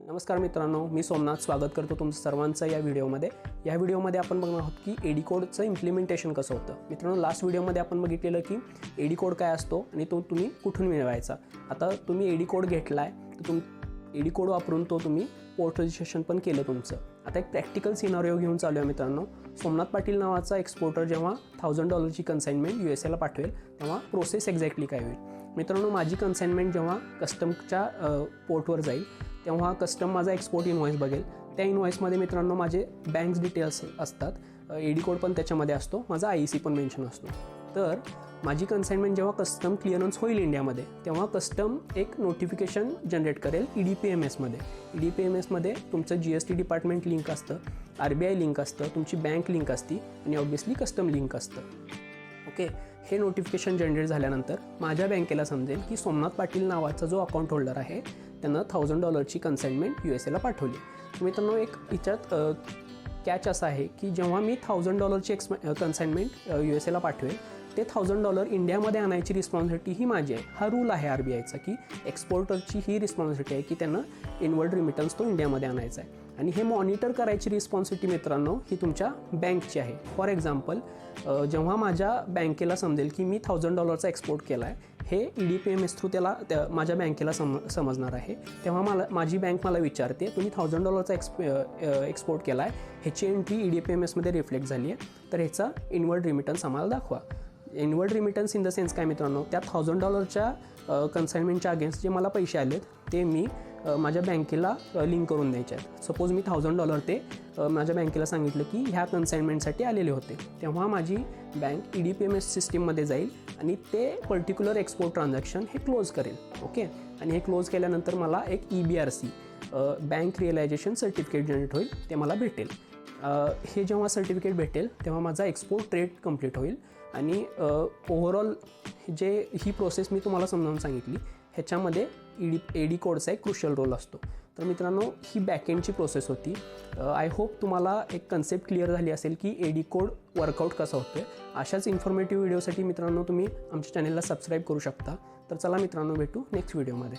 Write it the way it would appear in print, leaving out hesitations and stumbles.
नमस्कार मित्रांनो, मी सोमनाथ स्वागत करतो तुमचं सर्वांचं या व्हिडिओमध्ये आपण बघणार आहोत की एडी कोडचं इम्प्लिमेंटेशन कसं होतं। मित्रांनो, लास्ट व्हिडिओमध्ये आपण बघितलेलं की एडी कोड काय असतो आणि तो तुम्ही कुठून मिळवायचा। आता तुम्ही एडी कोड घेतलाय तर एडी कोड वापरून तुम्ही पोर्ट रजिस्ट्रेशन पण केलं तुमचं। आता एक प्रॅक्टिकल सिनारिओ घेऊन चालू आहे मित्रांनो। सोमनाथ पाटील नावाचा एक्सपोर्टर जेव्हा $1000 कन्साइनमेंट USA पाठवेल तेव्हा प्रोसेस एक्झॅक्टली काय होईल। मित्रांनो, माझी कन्साइनमेंट जेव्हा कस्टमच्या पोर्टवर जाईल तेव्हा कस्टम माझा एक्सपोर्ट इनवॉइस बघेल। त्या इनवॉइसमध्ये मित्रांनो माझे बँक डिटेल्स असतात, एडी कोड पण त्याच्यामध्ये असतो, माझा IEC पण मेन्शन असतो। तर माझी कन्साइनमेंट जेव्हा कस्टम क्लिअरन्स होईल इंडियामध्ये तेव्हा कस्टम एक नोटिफिकेशन जनरेट करेल EDPMSमध्ये। EDPMSमध्ये तुमचं GST डिपार्टमेंट लिंक असतं, RBI लिंक असतं, तुमची बँक लिंक असती आणि ऑब्व्हियसली कस्टम लिंक असतं। ओके, हे नोटिफिकेशन जनरेट झाल्यानंतर माझ्या बँकेला समजेल की सोमनाथ पाटील नावाचा जो अकाउंट होल्डर आहे त्यानं $1000 कन्साइनमेंट USAला पाठवली। मित्रांनो, एक याच्यात कॅच असा आहे की जेव्हा मी $1000 कन्साइनमेंट USAला पाठवेल ते $1000 इंडियामध्ये आणायची रिस्पॉन्सिबिलिटी ही माझी आहे। हा रूल आहे RBIचा की एक्सपोर्टरची ही रिस्पॉन्सिबिलिटी आहे की त्यांना इनवर्ड रिमिटन्स तो इंडियामध्ये आणायचा आहे आणि हे मॉनिटर करायची रिस्पॉन्सिबिलिटी मित्रांनो ही तुमच्या बँकची आहे। फॉर एक्झाम्पल, जेव्हा माझ्या बँकेला समजेल की मी $1000 एक्सपोर्ट केला आहे, हे EDPMS थ्रू माझ्या बँकेला समजणार आहे, तेव्हा माझी बँक मला विचारते तुम्ही $1000 एक्सपोर्ट केला आहे, ह्याची एंट्री EDPMSमध्ये रिफ्लेक्ट झाली आहे, तर ह्याचा इनवर्ड रिमिटन्स आम्हाला दाखवा। Inward remittance in the sense काय मित्रांनो, त्या $1000 कन्साइनमेंटच्या अगेन्स्ट जे मला पैसे आलेत ते मी माझ्या बँकेला लिंक करून द्यायचे आहेत। सपोज मी $1000 ते माझ्या बँकेला सांगितलं की ह्या कन्साइनमेंटसाठी आलेले होते, तेव्हा माझी बँक EDPMS सिस्टीममध्ये जाईल आणि ते पर्टिक्युलर एक्सपोर्ट ट्रान्झॅक्शन हे क्लोज करेल। ओके, आणि हे क्लोज केल्यानंतर मला एक EBRC bank realisation certificate generate होईल, ते मला भेटेल। हे जेव्हा सर्टिफिकेट भेटेल तेव्हा माझा एक्सपोर्ट ट्रेड कंप्लीट होईल आणि ओव्हरऑल ही प्रोसेस मी तुम्हाला समजावून सांगितली, ह्याच्यामध्ये एडी कोडचा एक क्रुशियल रोल असतो। तर मित्रांनो, ही बॅकएंडची प्रोसेस होती। आय होप तुम्हाला एक कन्सेप्ट क्लिअर झाली असेल की एडी कोड वर्कआउट कसा होतो आहे। अशाच इन्फॉर्मेटिव्ह व्हिडिओसाठी मित्रांनो तुम्ही आमच्या चॅनलला सबस्क्राईब करू शकता। तर चला मित्रांनो, भेटू नेक्स्ट व्हिडिओमध्ये।